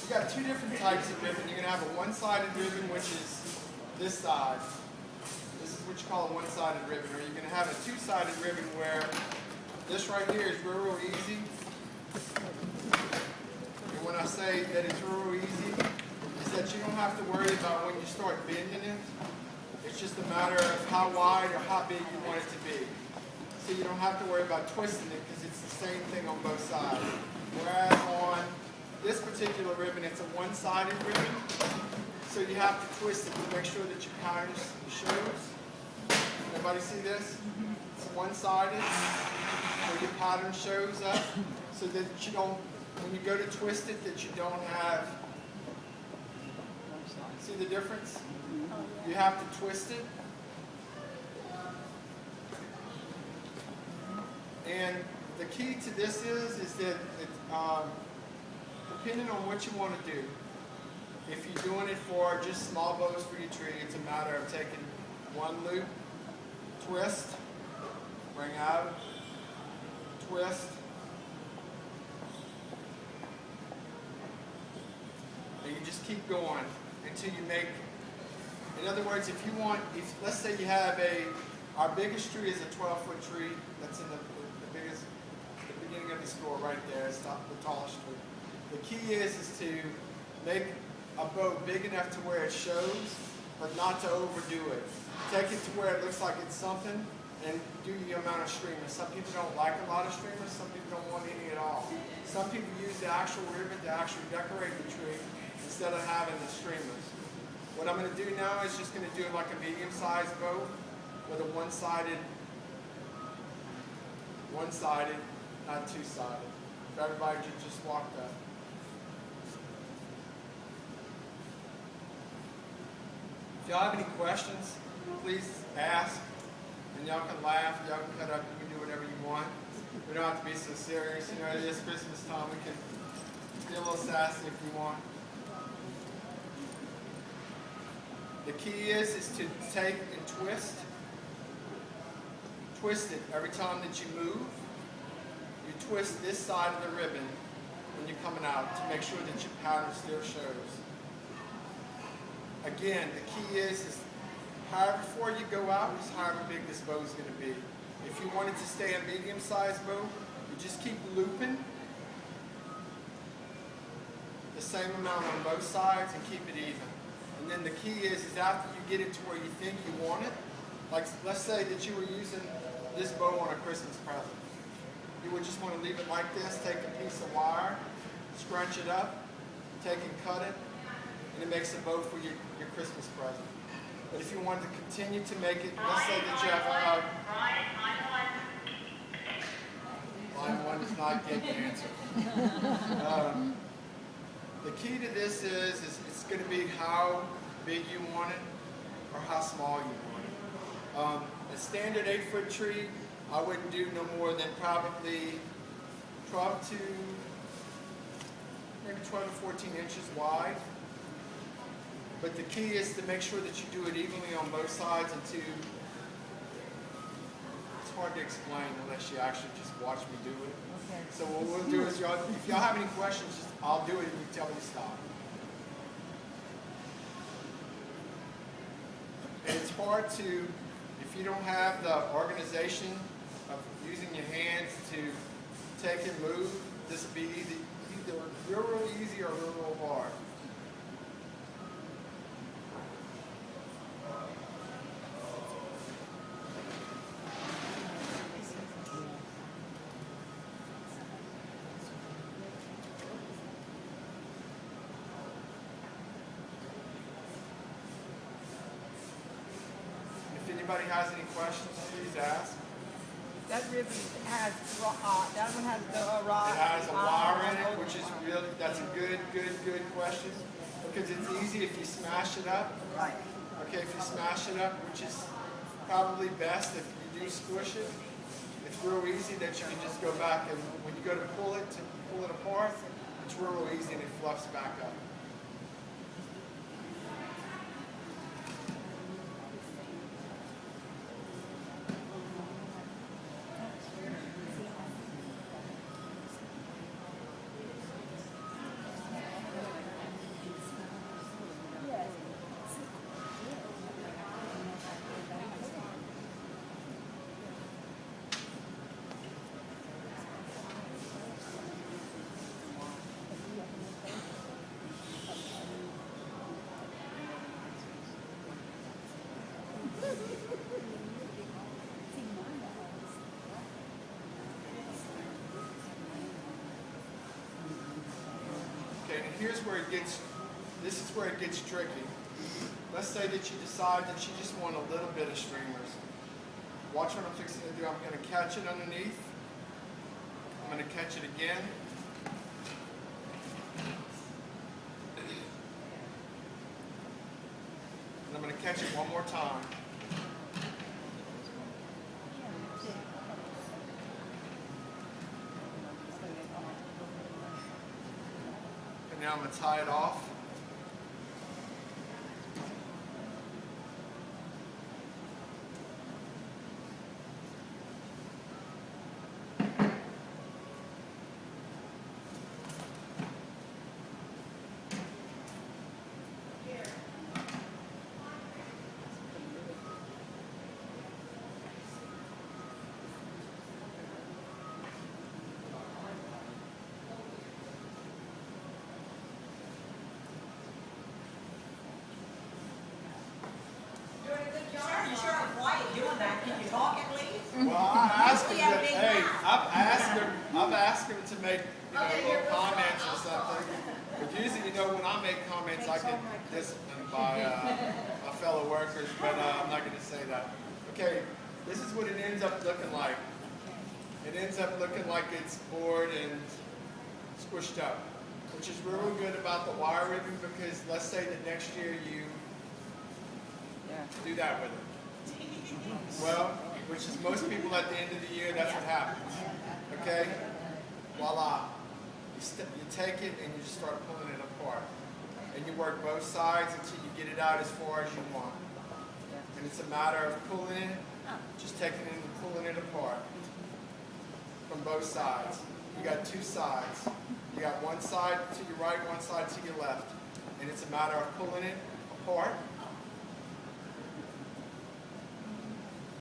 You got two different types of ribbon. You're going to have a one-sided ribbon, which is this side. This is what you call a one-sided ribbon. Or you're going to have a two-sided ribbon where this right here is real easy. And when I say that it's real easy, it's that you don't have to worry about when you start bending it. It's just a matter of how wide or how big you want it to be. So you don't have to worry about twisting it because it's the same thing on both sides. Whereas on this particular ribbon, it's a one-sided ribbon. So you have to twist it to make sure that your pattern shows. Everybody see this? It's one-sided, where your pattern shows up, so that you don't, when you go to twist it, that you don't have, see the difference? You have to twist it. And the key to this is that depending on what you want to do, if you're doing it for just small bows for your tree, it's a matter of taking one loop, twist, bring out, twist, and you just keep going until you make, in other words, if you want, let's say you have our biggest tree is a 12-foot tree that's in the beginning of the score right there. It's not the tallest tree. The key is to make a bow big enough to where it shows, but not to overdo it. Take it to where it looks like it's something, and do your amount of streamers. Some people don't like a lot of streamers. Some people don't want any at all. Some people use the actual ribbon to actually decorate the tree instead of having the streamers. What I'm going to do now is just going to do like a medium-sized bow with a one-sided, not two-sided. For everybody to just walk that. If y'all have any questions, please ask. And y'all can laugh, y'all can cut up, you can do whatever you want. We don't have to be so serious. You know, it is Christmas time. We can be a little sassy if we want. The key is to take and twist. Twist it every time that you move. You twist this side of the ribbon when you're coming out to make sure that your pattern still shows. Again, the key is however far you go out is however big this bow is going to be. If you want it to stay a medium-sized bow, you just keep looping the same amount on both sides and keep it even. And then the key is after you get it to where you think you want it, like let's say that you were using this bow on a Christmas present. You would just want to leave it like this, take a piece of wire, scrunch it up, take and cut it, and it makes a bow for your Christmas present. But if you want to continue to make it, let's say that you have line one does not get the answer. The key to this is it's going to be how big you want it or how small you want it. A standard 8-foot tree, I wouldn't do no more than probably 12 to 14 inches wide. But the key is to make sure that you do it evenly on both sides and to, it's hard to explain unless you actually just watch me do it. Okay. So what we'll do is, if y'all have any questions, I'll do it and you tell me to stop. And it's hard to, if you don't have the organization of using your hands to take and move, this will be either real easy or real hard. If anybody has any questions, please ask. That ribbon has, that one has the rod. It has a wire in it, which is really, that's a good question. Because it's easy if you smash it up. Right. Okay, if you smash it up, which is probably best if you do squish it, it's real easy that you can just go back and when you go to pull it apart, it's real easy and it fluffs back up. here's where it gets, this is where it gets tricky. Let's say that you decide that you just want a little bit of streamers. Watch what I'm fixing to do. I'm going to catch it underneath. I'm going to catch it again. And I'm going to catch it one more time. And now I'm going to tie it off. You sure are quiet doing that. Can you talk at least? Well, I asked him to, hey, I've asked him to make, little comments or something. But usually, when I make comments, I get disciplined by my fellow workers, but I'm not going to say that. Okay, this is what it ends up looking like. It ends up looking like it's bored and squished up, which is real good about the wire ribbon because let's say that next year you do that with it. Well, which is most people at the end of the year, that's what happens. Okay? Voila. You take it and you just start pulling it apart. And you work both sides until you get it out as far as you want. And it's a matter of pulling it, just taking it and pulling it apart from both sides. You got two sides. You got one side to your right, one side to your left. And it's a matter of pulling it apart